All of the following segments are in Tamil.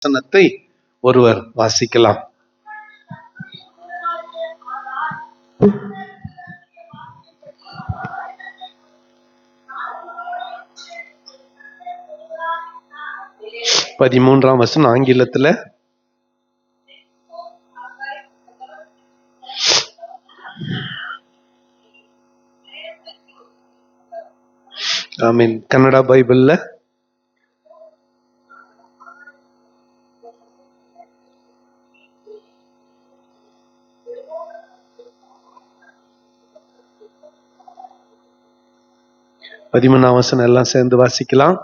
வசனத்தை ஒருவர் வாசிக்கலாம். பதிமூன்றாம் வசனம் ஆங்கிலத்துல. ஆமீன். கன்னடா பைபிள்ல பதிமூணாம் வசனம் எல்லாம் சேர்ந்து வாசிக்கலாம்.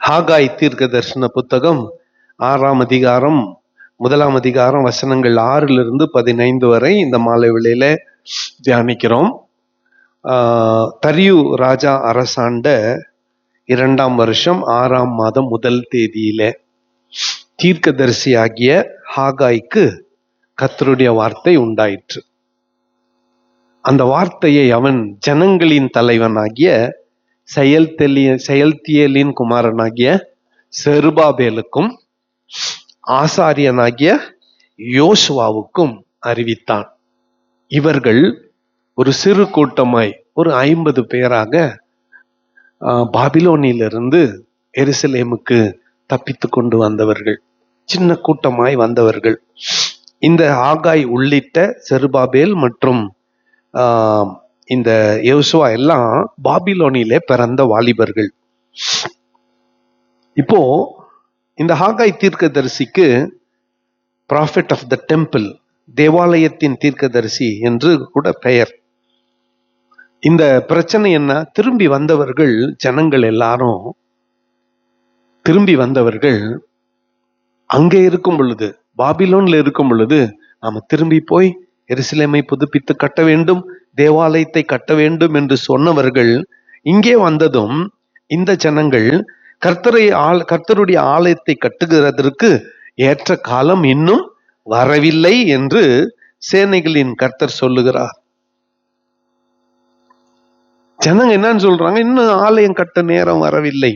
ஹாகாய் தீர்க்க தரிசன புத்தகம் 6ஆம் அதிகாரம் 1ஆம் அதிகாரம் வசனங்கள் 6-15 வரை இந்த மாலை வேளையில தியானிக்கிறோம். தரியு ராஜா அரசாண்ட 2ஆம் வருஷம் 6ஆம் மாதம் 1 தேதியில தீர்க்கதரிசி ஆகிய ஹாகாய்க்கு கர்த்தருடைய வார்த்தை உண்டாயிற்று. அந்த வார்த்தையை அவன் ஜனங்களின் தலைவனாகிய செயல்தியேலின் குமாரனாகிய செருபாபேலுக்கும் ஆசாரியனாகிய யோசுவாவுக்கும் அறிவித்தான். இவர்கள் ஒரு சிறு கூட்டமாய் ஒரு 50 பேராக பாபிலோனிலிருந்து எருசலேமுக்கு தப்பித்து கொண்டு வந்தவர்கள், சின்ன கூட்டமாய் வந்தவர்கள். இந்த ஆகாய் உள்ளிட்ட செருபாபேல் மற்றும் இந்த யோசுவா எல்லாம் பாபிலோனிலே பிறந்த வாலிபர்கள். இப்போ இந்த Haggai தீர்க்கதரிசிக்கு prophet of the temple, தேவாலயத்தின் தீர்க்கதரிசி என்று கூட பெயர். இந்த பிரச்சனை என்ன? திரும்பி வந்தவர்கள், ஜனங்கள் எல்லாரும் திரும்பி வந்தவர்கள் அங்கே இருக்கும் பொழுது, பாபிலோன்ல இருக்கும் பொழுது, நாம திரும்பி போய் எருசலேமை புதுப்பித்து கட்ட வேண்டும், தேவாலயத்தை கட்ட வேண்டும் என்று சொன்னவர்கள் இங்கே வந்ததும் இந்த ஜனங்கள் கர்த்தருடைய ஆலயத்தை கட்டுகிறதற்கு ஏற்ற காலம் இன்னும் வரவில்லை என்று சேனைகளின் கர்த்தர் சொல்லுகிறார். ஜனங்க என்னன்னு சொல்றாங்க? இன்னும் ஆலயம் கட்ட நேரம் வரவில்லை.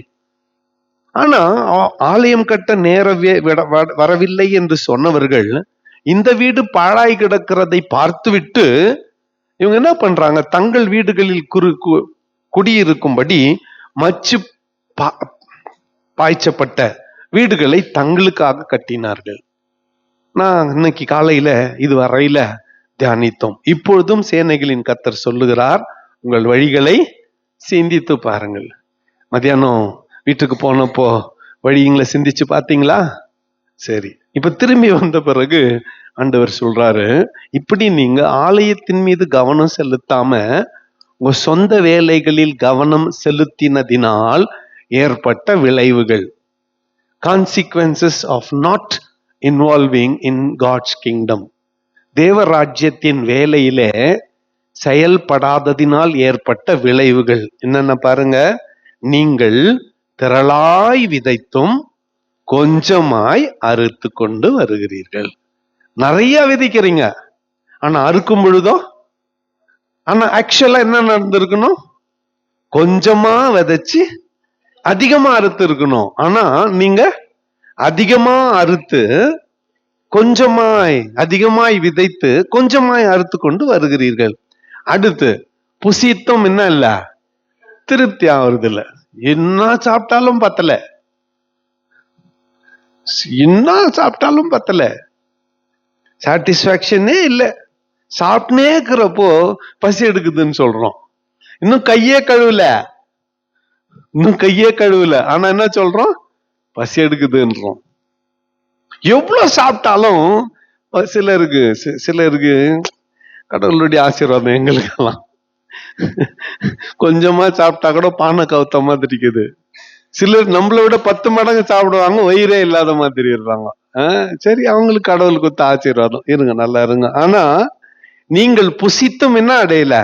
ஆனா ஆலயம் கட்ட நேரம் வரவில்லை என்று சொன்னவர்கள் இந்த வீடு பாழாய் கிடக்கிறதை பார்த்துவிட்டு இவங்க என்ன பண்றாங்க? தங்கள் வீடுகளில் குடியிருக்கும்படி மச்சு பாய்ச்சப்பட்ட வீடுகளை தங்களுக்காக கட்டினார்கள். நான் இன்னைக்கு காலையில இது வரையில தியானித்தோம். இப்பொழுதும் சேனைகளின் கர்த்தர் சொல்லுகிறார், உங்கள் வழிகளை சிந்தித்து பாருங்கள். மத்தியானம் வீட்டுக்கு போனப்போ வழிங்களை சிந்திச்சு பார்த்தீங்களா? சரி, இப்ப திரும்பி வந்த பிறகு ஆண்டவர் சொல்றாரு, இப்படி நீங்க ஆலயத்தின் மீது கவனம் செலுத்தாம உங்க சொந்த வேலைகளில் கவனம் செலுத்தினதினால் ஏற்பட்ட விளைவுகள், consequences of not involving in God's kingdom, தேவராஜ்யத்தின் வேலையிலே செயல்படாததினால் ஏற்பட்ட விளைவுகள் என்னென்ன பாருங்க. நீங்கள் திரளாய் விதைத்தும் கொஞ்சமாய் அறுத்து கொண்டு வருகிறீர்கள். நிறைய விதைக்கிறீங்க, ஆனா அறுக்கும் பொழுதும், ஆனா ஆக்சுவலா என்ன நடந்திருக்கணும்? கொஞ்சமா விதைச்சு அதிகமா அறுத்து இருக்கணும். ஆனா நீங்க அதிகமா அறுத்து அதிகமாய் விதைத்து கொஞ்சமாய் அறுத்து கொண்டு வருகிறீர்கள். அடுத்து புசித்தும் என்ன இல்ல, திருப்தி ஆகுறது இல்ல. என்ன சாப்பிட்டாலும் பத்தல, என்ன சாப்பிட்டாலும் பத்தல, சாட்டிஸ்பாக்சனே இல்ல. சாப்பிட்டே இருக்கிறப்போ பசி எடுக்குதுன்னு சொல்றோம். இன்னும் கையே கழுவல, ஆனா என்ன சொல்றோம்? பசி எடுக்குதுன்றோம். எவ்வளவு சாப்பிட்டாலும் சிலருக்கு கடவுளுடைய ஆசீர்வாதம், எங்களுக்கெல்லாம் கொஞ்சமா சாப்பிட்டா கூட பானை கவுத்த மாதிரி இருக்குது. சிலர் நம்மளை விட 10 மடங்கு சாப்பிடுவாங்க, வயிறே இல்லாத மாதிரி இருப்பாங்க. சரி, அவங்களுக்கு கடவுள் கொடுத்த ஆசீர்வாதம், இருங்க, நல்லா இருங்க. ஆனா நீங்கள் புசித்தும் என்ன அடையல?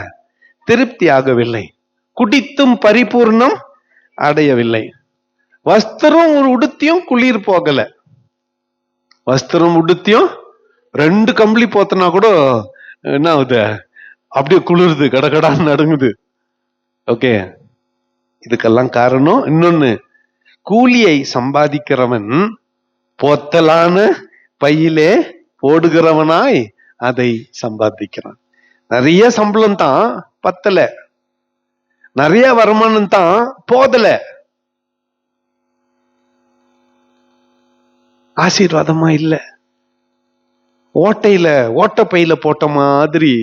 திருப்தி ஆகவில்லை. குடித்தும் பரிபூர்ணம் அடையவில்லை. வஸ்திரம் ஒரு உடுத்தியும் குளிர் போகல. வஸ்திரம் உடுத்தியும் 2 கம்பளி போத்தனா கூட என்ன ஆகுது, அப்படியே குளிருது, கடகடான்னு நடுங்குது. ஓகே, இதுக்கெல்லாம் காரணம் இன்னொன்னு, கூலியை சம்பாதிக்கிறவன் போத்தலான பையிலே போடுகிறவனாய் அதை சம்பாதிக்கிறான். நிறைய சம்பளம் தான் பத்தல, நிறைய வருமானம் தான் போதல, ஆசீர்வாதமா இல்ல. ஓட்ட பையில போட்ட மாதிரி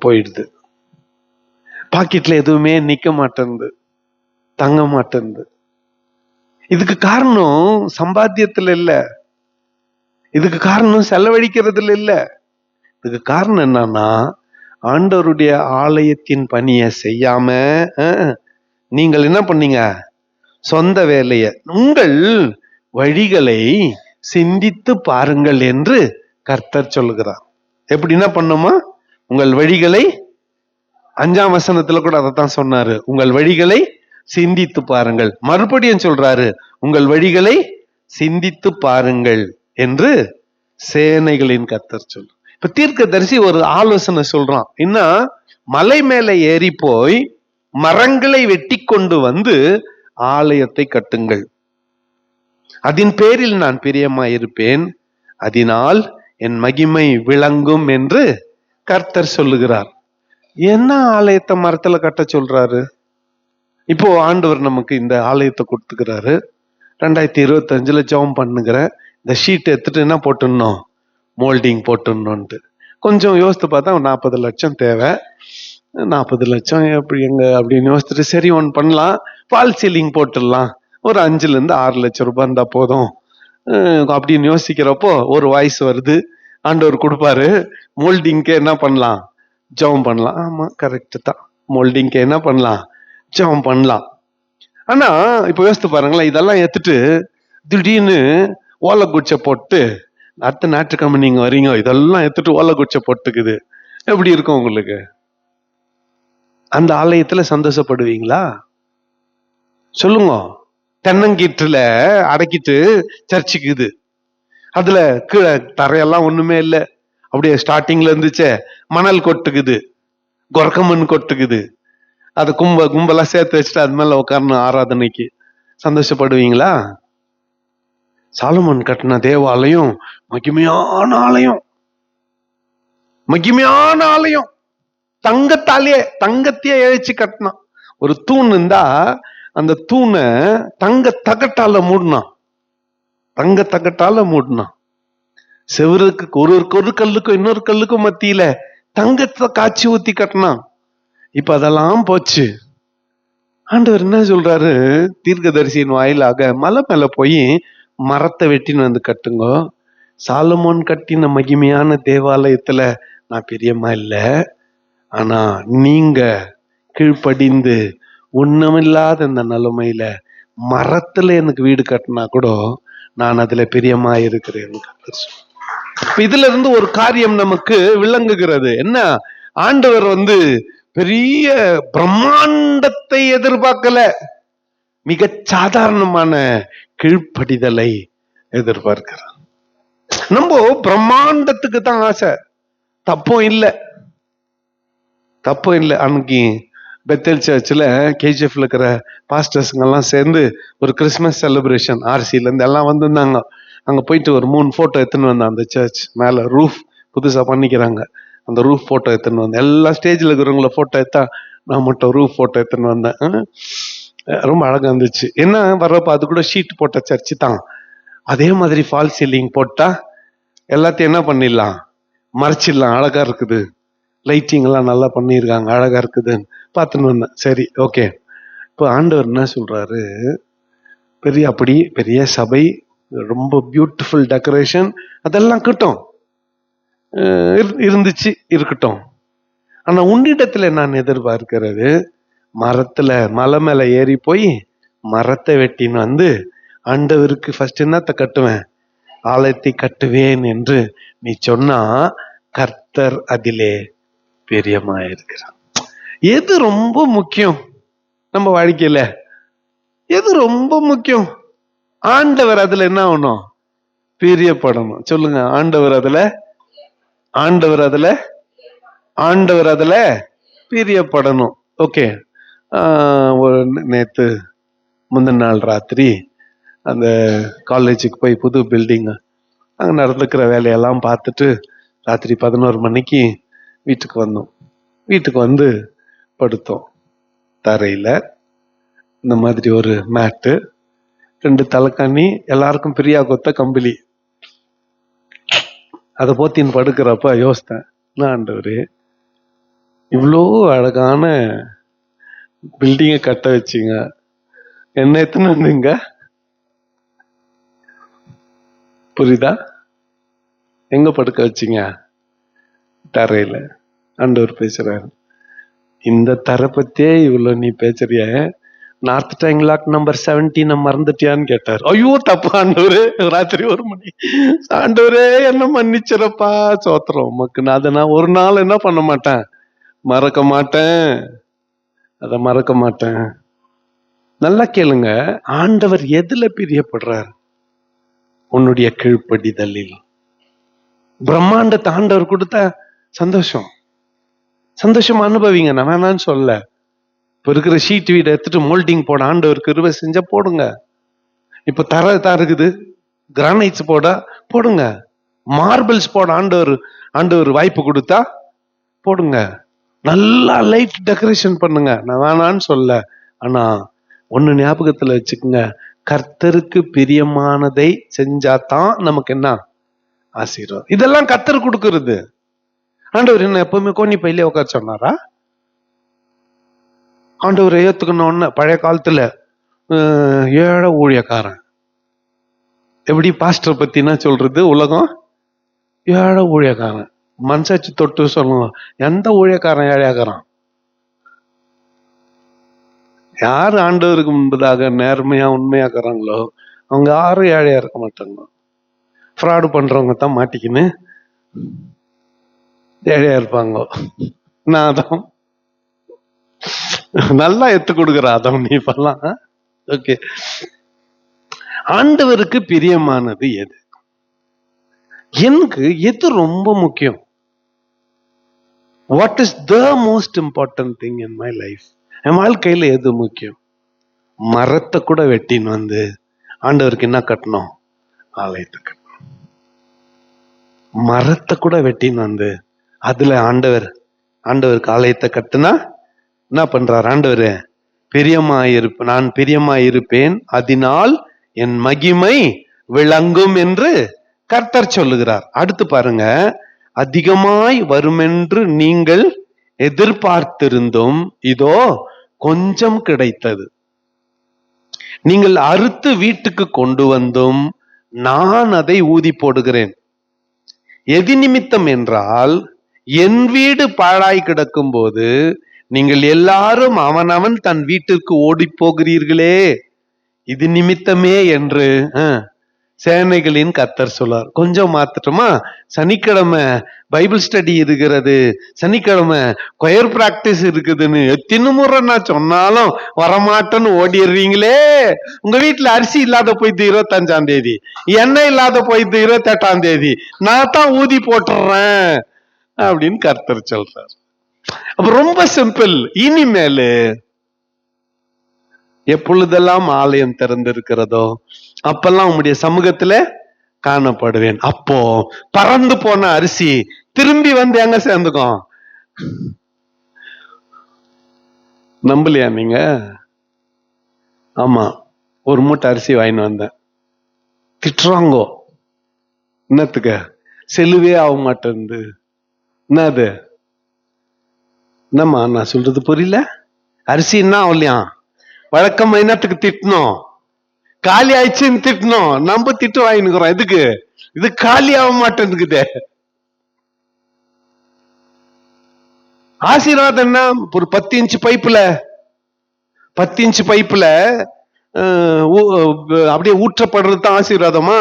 போயிடுது. பாக்கெட்ல எதுவுமே நிக்க மாட்டேங்குது, தங்க மாட்டேங்குது. இதுக்கு காரணம் சம்பாத்தியத்துல இல்ல, இதுக்கு காரணம் செலவழிக்கிறதுல இல்ல. இதுக்கு காரணம் என்னன்னா, ஆண்டவருடைய ஆலயத்தின் பணியை செய்யாம நீங்கள் என்ன பண்ணீங்க, சொந்த வேலைய, உங்கள் வழிகளை சிந்தித்து பாருங்கள் என்று கர்த்தர் சொல்லுகிறார். எப்படி என்ன பண்ணுமா, உங்கள் வழிகளை, 5ஆம் வசனத்துல கூட அதைத்தான் சொன்னாரு, உங்கள் வழிகளை சிந்தித்து பாருங்கள். மறுபடியும் சொல்றாரு, உங்கள் வழிகளை சிந்தித்து பாருங்கள் என்று சேனைகளின் கர்த்தர் சொல்லு. இப்ப தீர்க்கதரிசி ஒரு ஆலோசனை சொல்றான். என்ன, மலை மேல ஏறி போய் மரங்களை வெட்டி கொண்டு வந்து ஆலயத்தை கட்டுங்கள், அதன் பேரில் நான் பிரியமாயிருப்பேன், அதனால் என் மகிமை விளங்கும் என்று கர்த்தர் சொல்லுகிறார். என்ன ஆலயத்தை மரத்துல கட்ட சொல்றாரு? இப்போ ஆண்டவர் நமக்கு இந்த ஆலயத்தை கொடுத்துக்கிறாரு. 2025 ஜெபம் பண்ணுகிற இந்த ஷீட் எடுத்துட்டு என்ன போட்டுடணும், மோல்டிங் போட்டுடணும்ட்டு. கொஞ்சம் யோசித்து பார்த்தா 40 லட்சம் தேவை. 40 லட்சம் எப்படி எங்க அப்படின்னு யோசிச்சுட்டு, சரி ஒன்று பண்ணலாம், ஃபால் சீலிங் போட்டுடலாம், ஒரு 5 to 6 லட்சம் ரூபாய் இருந்தா போதும் அப்படின்னு யோசிக்கிறப்போ ஒரு வாய்ஸ் வருது, ஆண்டவர் கொடுப்பாரு, மோல்டிங்க்கு என்ன பண்ணலாம், ஜெபம் பண்ணலாம். ஆமா, கரெக்ட் தான், மோல்டிங்க்கு என்ன பண்ணலாம், ஜெபம் பண்ணலாம். ஆனா இப்ப யோசித்து பாருங்களேன், இதெல்லாம் ஏத்துட்டு திடீர்னு ஓலை குச்சை போட்டு அடுத்த ஞாயிற்றுக்கிழமை நீங்க வரீங்க, இதெல்லாம் எடுத்துட்டு ஓலை குச்சை போட்டுக்குது, எப்படி இருக்கும் உங்களுக்கு? அந்த ஆலயத்துல சந்தோஷப்படுவீங்களா? சொல்லுங்க. தென்னங்கீற்றுல அடக்கிட்டு சர்ச்சுக்குது, அதுல கீழே தரையெல்லாம் ஒண்ணுமே இல்லை, அப்படியே ஸ்டார்டிங்ல இருந்துச்சே மணல் கொட்டுக்குது, கொரக்கமண் கொட்டுக்குது, அதை கும்பலா சேர்த்து வச்சுட்டு அது மேல உட்காரணும் ஆராதனைக்கு. சந்தோஷப்படுவீங்களா? சாலமோன் கட்டின தேவாலயம் மகிமையான ஆலயம், மகிமையான ஆலயம். தங்கத்தையே இழைச்சு கட்டினான். ஒரு தூண் இருந்தா அந்த தூணை தங்க தகட்டால மூடினான். செவருக்கு ஒரு கல்லுக்கும் இன்னொரு கல்லுக்கும் மத்தியில தங்கத்தை காய்ச்சி ஊத்தி கட்டினான். இப்ப அதெல்லாம் போச்சு. ஆண்டவர் என்ன சொல்றாரு, தீர்க்கதரிசியின் வாயிலாக, மலை மேல போய் மரத்தை வெட்டின்னு வந்து கட்டுங்க. சாலமோன் கட்டின மகிமையான தேவாலயத்துல நான் பிரியமா இல்லை, ஆனா நீங்க கீழ்ப்படிந்து ஒண்ணுமில்லாத இந்த நிலைமையில மரத்துல எனக்கு வீடு கட்டினா கூட நான் அதுல பிரியமா இருக்கிறேன். இதுல இருந்து ஒரு காரியம் நமக்கு விளங்குகிறது. என்ன, ஆண்டவர் பெரிய பிரம்மாண்டத்தை எதிர்பார்க்கல, மிக சாதாரணமான கீழ்ப்படிதலை எதிர்பார்க்கிறார். நம்ம பிரம்மாண்டத்துக்கு தான் ஆசை, தப்பும் இல்லை. அன்னைக்கு பெத்தேல் சர்ச்சில் கேஜிஎஃப்ல இருக்கிற பாஸ்டர்ஸுங்கெல்லாம் சேர்ந்து ஒரு கிறிஸ்மஸ் செலிப்ரேஷன், ஆர்சில இருந்து எல்லாம் வந்திருந்தாங்க. அங்க போயிட்டு ஒரு 3 போட்டோ எடுத்துன்னு வந்தேன். அந்த சர்ச் மேல ரூஃப் புதுசா பண்ணிக்கிறாங்க, அந்த ரூஃப் போட்டோ எடுத்துன்னு வந்தேன். எல்லா ஸ்டேஜ்ல இருக்கிறவங்கள போட்டோ எடுத்தா நான் மட்டும் ரூஃப் போட்டோ எடுத்துன்னு வந்தேன். ரொம்ப அழகா இருந்துச்சு. என்ன வர்றப்ப அது கூட ஷீட் போட்ட சர்ச்சு தான். அதே மாதிரி ஃபால் சீலிங் போட்டா எல்லாத்தையும் என்ன பண்ணிடலாம், மறைச்சிடலாம். அழகா இருக்குது, லைட்டிங் எல்லாம் நல்லா பண்ணியிருக்காங்க, அழகா இருக்குதுன்னு பார்த்துன்னு வந்தேன். சரி, ஓகே. இப்போ ஆண்டவர் என்ன சொல்றாரு, பெரிய சபை, ரொம்ப பியூட்டிஃபுல் டெக்கரேஷன், அதெல்லாம் இருந்துச்சு, இருக்கட்டும். ஆனா உன்னிடத்துல நான் எதிர்பார்க்கிறது, மலை மேல ஏறி போய் மரத்தை வெட்டின்னு வந்து ஆண்டவருக்கு ஃபர்ஸ்ட் என்னத்தை கட்டுவேன், ஆலயத்தை கட்டுவேன் என்று நீ சொன்னா கர்த்தர் அதிலே பிரியமா இருக்கிறார். எது ரொம்ப முக்கியம் நம்ம வாழ்க்கையில? எது ரொம்ப முக்கியம்? ஆண்டவர் அதுல என்ன ஆகணும்? பிரியப்படணும். சொல்லுங்க. ஆண்டவர் அதுல ஆண்டவர் அதுல பிரியப்படணும். ஓகே. ஒரு நேத்து முந்தின நாள் ராத்திரி அந்த காலேஜுக்கு போய் புது பில்டிங் அங்க நடந்துக்கிற வேலையெல்லாம் பார்த்துட்டு ராத்திரி 11 மணிக்கு வீட்டுக்கு வந்தோம். வீட்டுக்கு வந்து படுத்தோம். தரையில இந்த மாதிரி ஒரு மேட்டு, 2 தலைக்காணி, எல்லாருக்கும் பிரியா கொத்த கம்பிளி. அதை போத்தின்னு படுக்கிறப்ப யோசித்தேன், ஆண்டவரே இவ்வளோ அழகான பில்டிங்கை கட்ட வச்சிங்க, என்ன எத்தனை வந்தீங்க? புரியுதா? எங்க படுக்க வச்சிங்க? தரையில. ஆண்டவர் பேசுறாரு, இந்த தரை பத்தியே இவ்வளவு நீ பேசுறிய, நார்த் ட்ரையாங்கிள் நம்பர் 17 மறந்துட்டியான்னு கேட்டார். ஐயோ தப்பு ஆண்டவரே, ராத்திரி 1 மணி. ஆண்டவரே என்ன மன்னிச்சிடப்பா, சோத்திரம் உமக்கு. அதை நான் ஒரு நாள் என்ன பண்ண மாட்டேன், மறக்க மாட்டேன், அதை மறக்க மாட்டேன். நல்லா கேளுங்க, ஆண்டவர் எதுல பிரியப்படுறார்? உன்னுடைய கீழ்ப்படிதலில். பிரம்மாண்டத்தை ஆண்டவர் கொடுத்த சந்தோஷம் அனுபவிங்க, நான் வேணான்னு சொல்ல. இப்ப இருக்கிற ஷீட் வீடு எடுத்துட்டு மோல்டிங் போட ஆண்டவருக்கு கிருபை செஞ்சா போடுங்க. இப்ப தர இருக்குது, கிரானைட்ஸ் போடுங்க, மார்பிள்ஸ் போட ஆண்டவர் வாய்ப்பு கொடுத்தா போடுங்க, நல்லா லைட் டெக்கரேஷன் பண்ணுங்க, நான் வேணான்னு சொல்ல. ஆனா ஒண்ணு ஞாபகத்துல வச்சுக்கோங்க, கர்த்தருக்கு பிரியமானதை செஞ்சாதான் நமக்கு என்ன ஆசீர்வாதம். இதெல்லாம் கர்த்தர் கொடுக்கறது. ஆண்டவர் என்ன எப்பவுமே கோணி பையிலே உட்கார சொன்னாரா? ஆண்டவர் ஏத்துக்கணும்னு பழைய காலத்துல ஏழை ஊழியக்காரன், எப்படி பாஸ்டர் பத்தினா சொல்றது உலகம், ஏழை ஊழியக்காரன். மனசாச்சு தொட்டு சொல்லணும், எந்த ஊழியக்காரன் ஏழையாக்காரன்? யாரு ஆண்டவருக்கு முன்பதாக நேர்மையா உண்மையாக்குறாங்களோ அவங்க யாரும் ஏழையா இருக்க மாட்டாங்க. ஃப்ராடு பண்றவங்க தான் மாட்டிக்கின்னு ஏழையா இருப்பாங்க. நான் அதான் நல்லா எத்து கொடுக்குற அதான் நீ பண்ணலாம். ஓகே, ஆண்டவருக்கு பிரியமானது எது? எனக்கு எது ரொம்ப முக்கியம்? What is the most important thing in my life? என் வாழ்க்கையில எது முக்கியம்? மரத்தை கூட வெட்டின்னு வந்து ஆண்டவருக்கு என்ன கட்டணும்? ஆலயத்தை கட்டணும். மரத்தை கூட வெட்டின்னு வந்து அதுல ஆண்டவருக்கு ஆலயத்தை கட்டுனா என்ன பண்றார் ஆண்டவர்? நான் பிரியமாயிருப்பேன், அதனால் என் மகிமை விளங்கும் என்று கர்த்தர் சொல்லுகிறார். அடுத்து பாருங்க, அதிகமாய் வருமென்று நீங்கள் எதிர்பார்த்திருந்தும் இதோ கொஞ்சம் கிடைத்தது. நீங்கள் அறுத்து வீட்டுக்கு கொண்டு வந்தும் நான் அதை ஊதி போடுகிறேன். எது நிமித்தம் என்றால், என் வீடு பாழாய் கிடக்கும் போது நீங்கள் எல்லாரும் அவனவன் தன் வீட்டிற்கு ஓடி போகிறீர்களே, இது நிமித்தமே என்று சேனைகளின் கர்த்தர் சொல்லார். கொஞ்சம் மாத்தட்டுமா? சனிக்கிழமை பைபிள் ஸ்டடி இருக்கிறது, சனிக்கிழமை கொயர் பிராக்டிஸ் இருக்குதுன்னு எத்தனை முறை நான் சொன்னாலும் வரமாட்டேன்னு ஓடிடுறீங்களே. உங்க வீட்டுல அரிசி இல்லாத போயிட்டு 25ஆம் தேதி, எண்ணெய் இல்லாத போயிட்டு 28ஆம் தேதி, நான் தான் ஊதி போட்டுறேன் அப்படின்னு கர்த்தர் சொல்றார். அப்ப ரொம்ப சிம்பிள். இனிமேல் எப்பொழுதெல்லாம் ஆலயம் திறந்திருக்கிறதோ அப்பெல்லாம் உங்களுடைய சமூகத்துல காணப்படுவேன். அப்போ பறந்து போன அரிசி திரும்பி வந்து எங்க சேர்ந்துக்கும்? நம்பலையா நீங்க? ஆமா, ஒரு மூட்டை அரிசி வாங்கின்னு வந்தேன். திட்டுறாங்கோ, என்னத்துக்கு? செலுவே ஆக மாட்டேங்குது. என்னது? என்னம்மா நான் சொல்றது புரியல? அரிசி என்ன ஆகலையா? வழக்கம் என்னத்துக்கு திட்டணும்? காலி ஆயிடுச்சுன்னு திட்டணும். நம்ம திட்டு வாங்கினுக்கிறோம். எதுக்கு? இது காலி ஆக மாட்டேங்குது. ஆசீர்வாதம் என்ன? ஒரு 10 இன்ச்சு பைப்புல அப்படியே ஊற்றப்படுறது தான் ஆசீர்வாதமா?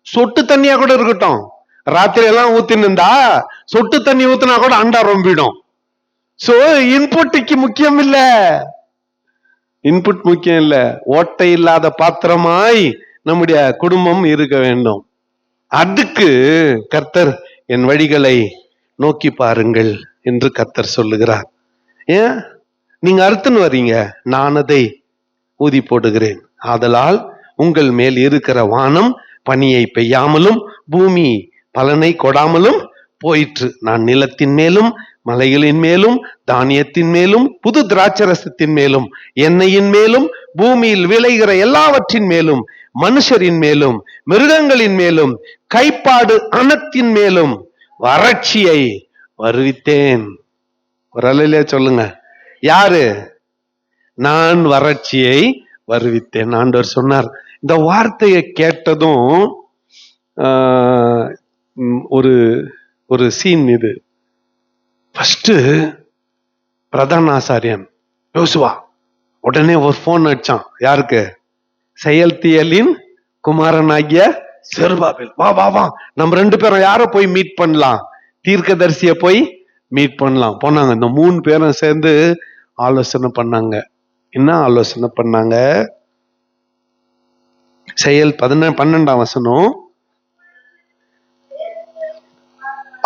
சொட்டு தண்ணியா கூட இருக்கட்டும், ராத்திரி எல்லாம் ஊத்தின்னு இருந்தா சொட்டு தண்ணி ஊத்தினா கூட அண்டா ரொம்பிடும். சோ இன்புட்டுக்கு முக்கியம் இல்ல, இன்புட் முக்கியம் இல்ல. ஓட்டை இல்லாத பாத்திரமாய் நம்முடைய குடும்பம் இருக்க வேண்டும். அதுக்கு கர்த்தர் என் வழிகளை நோக்கி பாருங்கள் என்று கர்த்தர் சொல்லுகிறார். ஏன் நீங்க அறுத்துன்னு வர்றீங்க, நான் அதை ஊதி போடுகிறேன். ஆதலால் உங்கள் மேல் இருக்கிற வானம் பனியை பெய்யாமலும் பூமி பலனை கொடாமலும் போயிற்று. நான் நிலத்தின் மேலும் மலைகளின் மேலும் தானியத்தின் மேலும் புது திராட்சரசத்தின் மேலும் எண்ணெயின் மேலும் பூமியில் விளைகிற எல்லாவற்றின் மேலும் மனுஷரின் மேலும் மிருகங்களின் மேலும் கைப்பாடு அனத்தின் மேலும் வறட்சியை வருவித்தேன். ஒரு அலையிலே சொல்லுங்க, யாரு? நான் வறட்சியை வருவித்தேன். ஆண்டவர் சொன்னார். இந்த வார்த்தையை கேட்டதும் ஒரு ஒரு சீன் இது. ஃபர்ஸ்ட் பிரதான ஆசாரியன் யோசுவா உடனே ஒரு போன் அடிச்சான். யாருக்கு? செயல்தியலின் குமாரனாகிய செருபாபேல். வா வா வா, நம்ம 2 பேரும் யார போய் மீட் பண்ணலாம்? தீர்க்கதரிசிய போய் மீட் பண்ணலாம். போனாங்க. இந்த 3 பேரும் சேர்ந்து ஆலோசனை பண்ணாங்க. என்ன ஆலோசனை பண்ணாங்க? செயல் 12ஆம் வசனம்.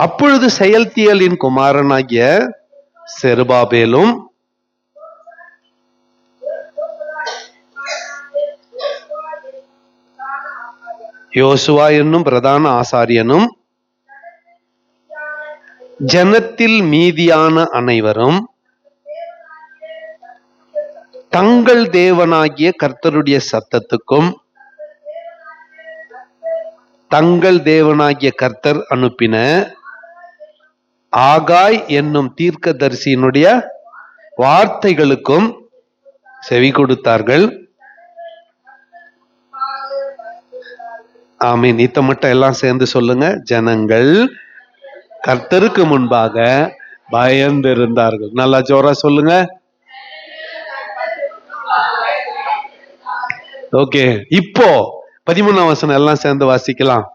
அப்பொழுது செயல்தியலின் குமாரனாகிய செருபாபேலும் யோசுவா என்னும் பிரதான ஆசாரியனும் ஜனத்தில் மீதியான அனைவரும் தங்கள் தேவனாகிய கர்த்தருடைய சத்தத்துக்கும் தங்கள் தேவனாகிய கர்த்தர் அனுப்பின ஆகாய் என்னும் தீர்க்கதரிசியினுடைய வார்த்தைகளுக்கும் செவி கொடுத்தார்கள். ஆமீன். இத்த மட்டும் எல்லாம் சேர்ந்து சொல்லுங்க. ஜனங்கள் கர்த்தருக்கு முன்பாக பயந்திருந்தார்கள். நல்லா ஜோரா சொல்லுங்க. ஓகே, இப்போ 13ஆம் வசனம் எல்லாம் சேர்ந்து வாசிக்கலாம்.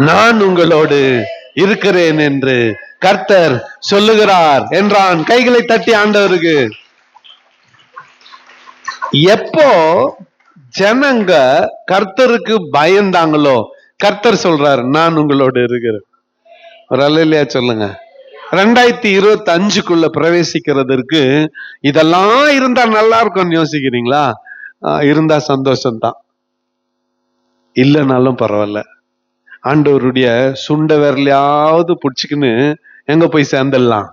நான் உங்களோடு இருக்கிறேன் என்று கர்த்தர் சொல்லுகிறார் என்றான். கைகளை தட்டி ஆண்டவருக்கு. எப்போ ஜனங்க கர்த்தருக்கு பயந்தாங்களோ கர்த்தர் சொல்றாரு, நான் உங்களோடு இருக்கிறேன். ஒரு அல்லையா சொல்லுங்க. 2025க்குள்ள பிரவேசிக்கிறதுக்கு இதெல்லாம் இருந்தா நல்லா இருக்கும்னு யோசிக்கிறீங்களா? இருந்தா சந்தோஷம்தான், இல்லைனாலும் பரவாயில்ல. ஆண்டவருடைய சுண்ட விரலையாவது புடிச்சுக்கின்னு எங்க போய் சேர்ந்துடலாம்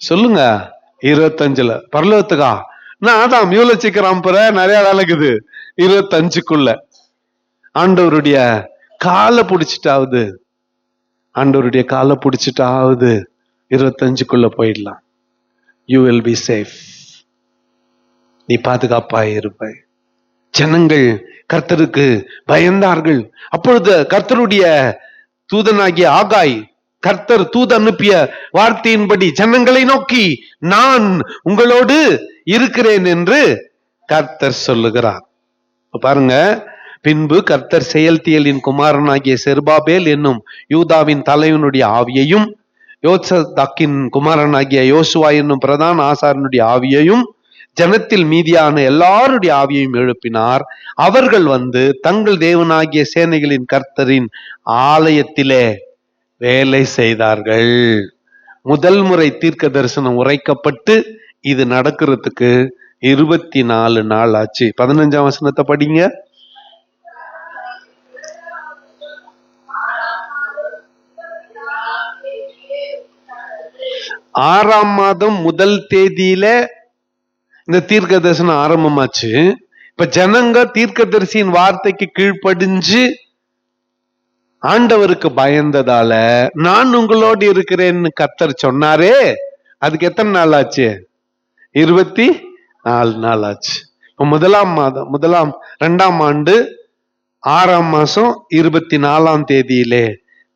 சொல்லுங்க? 25ல பரலோகத்துக்கா? நான் அதான் இவ்வளவு சீக்கிரம் நிறைய வேலைக்குது. 25க்குள்ள ஆண்டவருடைய காலை பிடிச்சிட்டாவது, ஆண்டவருடைய காலை பிடிச்சிட்டாவது 25க்குள்ள போயிடலாம். You will be safe. நீ பாதுகாப்பாய் இருப்பாய். ஜனங்கள் கர்த்தருக்கு பயந்தார்கள். அப்பொழுது கர்த்தருடைய தூதனாகிய ஆகாய் கர்த்தர் தூது அனுப்பிய வார்த்தையின்படி ஜனங்களை நோக்கி, நான் உங்களோடு இருக்கிறேன் என்று கர்த்தர் சொல்லுகிறார். பாருங்க, பின்பு கர்த்தர் செயல்தியலின் குமாரனாகிய செருபாபேல் என்னும் யூதாவின் தலைவனுடைய ஆவியையும் யோசதாக்கின் குமாரனாகிய யோசுவா என்னும் பிரதான ஆசாரனுடைய ஆவியையும் ஜனத்தில் மீதியான எல்லாருடைய ஆவியையும் எழுப்பினார். அவர்கள் வந்து தங்கள் தேவனாகிய சேனைகளின் கர்த்தரின் ஆலயத்திலே வேலை செய்தார்கள். முதல் முறை தீர்க்க தரிசனம் உரைக்கப்பட்டு இது நடக்கிறதுக்கு 24 நாள் ஆச்சு. 15ஆம் வசனத்தை படிங்க. ஆறாம் மாதம் முதல் தேதியில இந்த தீர்க்க தரிசனம் ஆரம்பமாச்சு. இப்ப ஜனங்க தீர்க்கதரிசியின் வார்த்தைக்கு கீழ்ப்படிஞ்சு ஆண்டவருக்கு பயந்ததால நான் உங்களோடு இருக்கிறேன்னு கர்த்தர் சொன்னாரே, அதுக்கு எத்தனை நாள் ஆச்சு? 24 நாள் ஆச்சு. முதலாம் மாதம் 2ஆம் ஆண்டு 6ஆம் மாசம் 24ஆம் தேதியிலே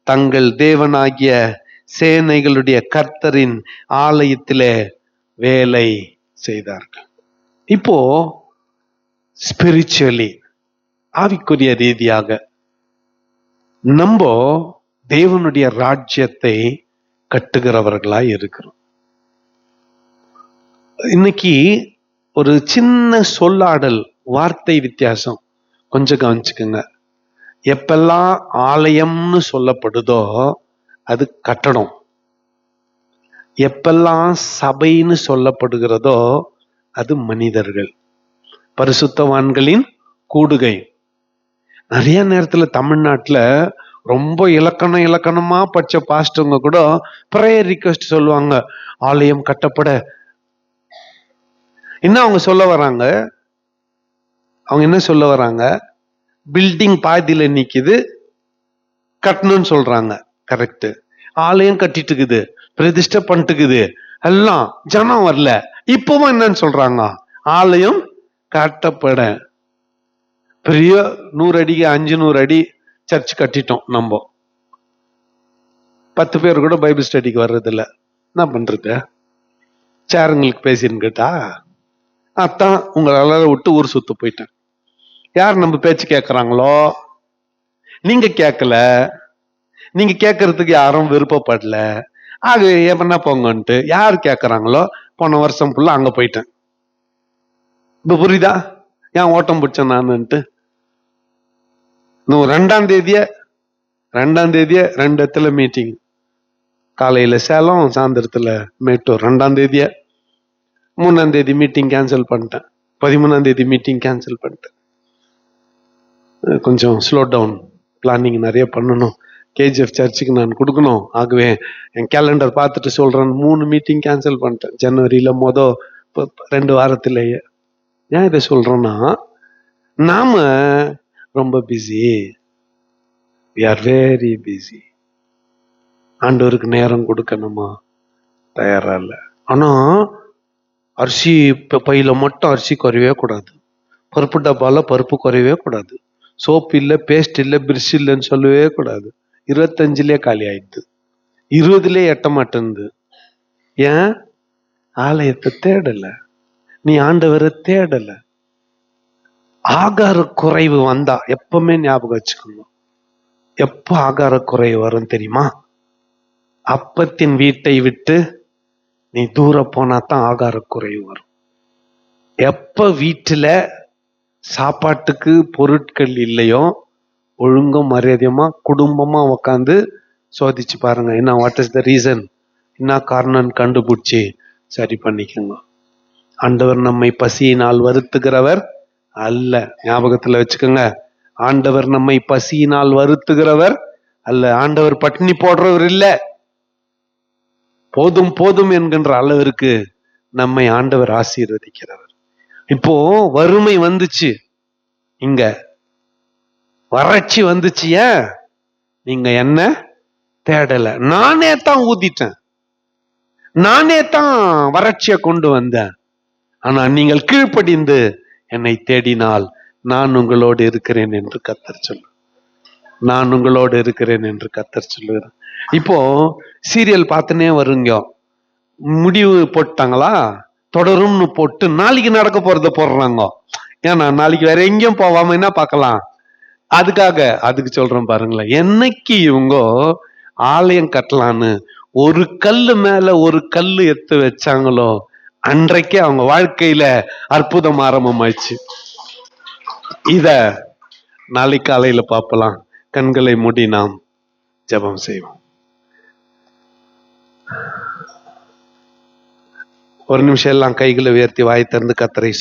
தங்கள் தேவனாகிய சேனைகளுடைய கர்த்தரின் ஆலயத்திலே வேலை செய்தார்கள். இப்போ ஸ்பிரிச்சுவலி, ஆவிக்குரிய ரீதியாக நம்ம தேவனுடைய ராஜ்யத்தை கட்டுகிறவர்களாய் இருக்கிறோம். இன்னைக்கு ஒரு சின்ன சொல்லாடல், வார்த்தை வித்தியாசம் கொஞ்சம் கவனிச்சுக்குங்க. எப்பெல்லாம் ஆலயம்னு சொல்லப்படுதோ அது கட்டடம். எப்பெல்லாம் சபைன்னு சொல்லப்படுகிறதோ அது மனிதர்கள், பரிசுத்தவான்களின் கூடுகை. நிறைய நேரத்துல தமிழ்நாட்டுல ரொம்ப இலக்கணமா படிச்ச பாஸ்டவங்க கூட பிரேயர் ரிக்வெஸ்ட் சொல்லுவாங்க, ஆலயம் கட்டப்பட. என்ன அவங்க சொல்ல வராங்க? அவங்க என்ன சொல்ல வராங்க? பில்டிங் பாதியில நிக்குது, கட்டணும்னு சொல்றாங்க. கரெக்ட். ஆலயம் கட்டிட்டு இருக்குது, பிரதிஷ்டை பண்ணிட்டுக்குது, எல்லாம் ஜனம் வரல. இப்பவும் என்னன்னு சொல்றாங்க? ஆலயம் கட்டப்பட. பெரிய 100 அடிக்கு 500 அடி சர்ச் கட்டிட்டோம். நம்ம 10 பேர் கூட பைபிள் ஸ்டடிக்கு வர்றது இல்ல. என்ன பண்றது? சேருங்களுக்கு பேசின்னு கேட்டா அத்தான் உங்களால விட்டு ஊர் சுத்து போயிட்டேன். யார் நம்ம பேச்சு கேட்கறாங்களோ, நீங்க கேட்கல, நீங்க கேட்கறதுக்கு யாரும் விருப்பப்படல, ஆக என்ன போங்கன்ட்டு யார் கேட்கறாங்களோ போன வருஷம் ஃபுல்லா அங்க போயிட்டேன். இப்ப புரியுதா ஏன் ஓட்டம் பிடிச்சேன் நானுன்ட்டு? 2ஆம் தேதியே 2 இடத்துல மீட்டிங். காலையில சேலம், சாயந்தரத்துல மேட்டூர். 2ஆம் தேதியே 3ஆம் தேதி மீட்டிங் கேன்சல் பண்ணிட்டேன். 13ஆம் தேதி மீட்டிங் கேன்சல் பண்ணிட்டேன். கொஞ்சம் ஸ்லோ டவுன், பிளானிங் நிறைய பண்ணணும். கேஜிஎஃப் சர்ச்சுக்கு நான் கொடுக்கணும். ஆகவே என் கேலண்டர் பார்த்துட்டு சொல்றேன், 3 மீட்டிங் கேன்சல் பண்ணிட்டேன் ஜனவரியில 2 வாரத்திலேயே. ஏன் இதை சொல்றேன்னா, நாம ரொம்ப busy, we are very busy. ஆண்டவருக்கு நேரம் கொடுக்கணுமா? தயாரா இல்ல. ஆனா அரிசி பையில மட்டும் அரிசி குறையவே கூடாது, பருப்பு டப்பால பருப்பு குறையவே கூடாது, சோப்பு இல்ல, பேஸ்ட் இல்ல, பிரிஷ் இல்லைன்னு சொல்லவே கூடாது. 25லயே காலி ஆயிடுது, 20லயே எட்ட மாட்டேங்குது. ஏன்? ஆலயத்தை தேடல, நீ ஆண்டவரை தேடல. ஆகார குறைவு வந்தா எப்பவுமே ஞாபகம் வச்சுக்கணும், எப்ப ஆகார குறைவு வரும் தெரியுமா? அப்பத்தின் வீட்டை விட்டு நீ தூர போனாதான் ஆகார குறைவு வரும். எப்ப வீட்டுல சாப்பாட்டுக்கு பொருட்கள் இல்லையோ, ஒழுங்கும் மரியாதையுமா குடும்பமா உக்காந்து சோதிச்சு பாருங்க. என்ன வாட் இஸ் த ரீசன், என்ன காரணம் கண்டுபிடிச்சி சரி பண்ணிக்கோங்க. ஆண்டவர் நம்மை பசியினால் வருத்துகிறவர் அல்ல. ஞாபகத்துல வச்சுக்கோங்க, ஆண்டவர் நம்மை பசியினால் வருத்துகிறவர் அல்ல. ஆண்டவர் பட்டினி போடுறவர் இல்ல. போதும் போதும் என்கின்ற அளவிற்கு நம்மை ஆண்டவர் ஆசீர்வதிக்கிறவர். இப்போ வறுமை வந்துச்சு, இங்க வறட்சி வந்துச்சு. ஏன்? நீங்க என்ன தேடல. நானே தான் ஊதிட்டேன், நானே தான் வறட்சியை கொண்டு வந்தேன். ஆனா நீங்கள் கீழ்ப்படிந்து என்னை தேடினால் நான் உங்களோடு இருக்கிறேன் என்று கர்த்தர் சொல்லு. நான் உங்களோடு இருக்கிறேன் என்று கர்த்தர் சொல்லுகிறேன். இப்போ சீரியல் பார்த்துனே வருங்க, முடிவு போட்டாங்களா, தொடரும்னு போட்டு நாளைக்கு நடக்க போறத போடுறாங்க. ஏன்னா நாளைக்கு வேற எங்கேயும் போவாம என்ன பார்க்கலாம், அதுக்கு சொல்றேன் பாருங்களேன். என்னைக்கு இவங்க ஆலயம் கட்டலான்னு ஒரு கல்லு மேல ஒரு கல்லு எடுத்து வச்சாங்களோ, அன்றைக்கே அவங்க வாழ்க்கையில அற்புதம் ஆரம்பமாயிடுச்சு. இத நாளை காலையில பார்ப்பலாம். கண்களை மூடி நாம் ஜெபம் செய்வோம். ஒரு நிமிஷம் எல்லாம் கைகளை உயர்த்தி வாய் திறந்து கர்த்தரை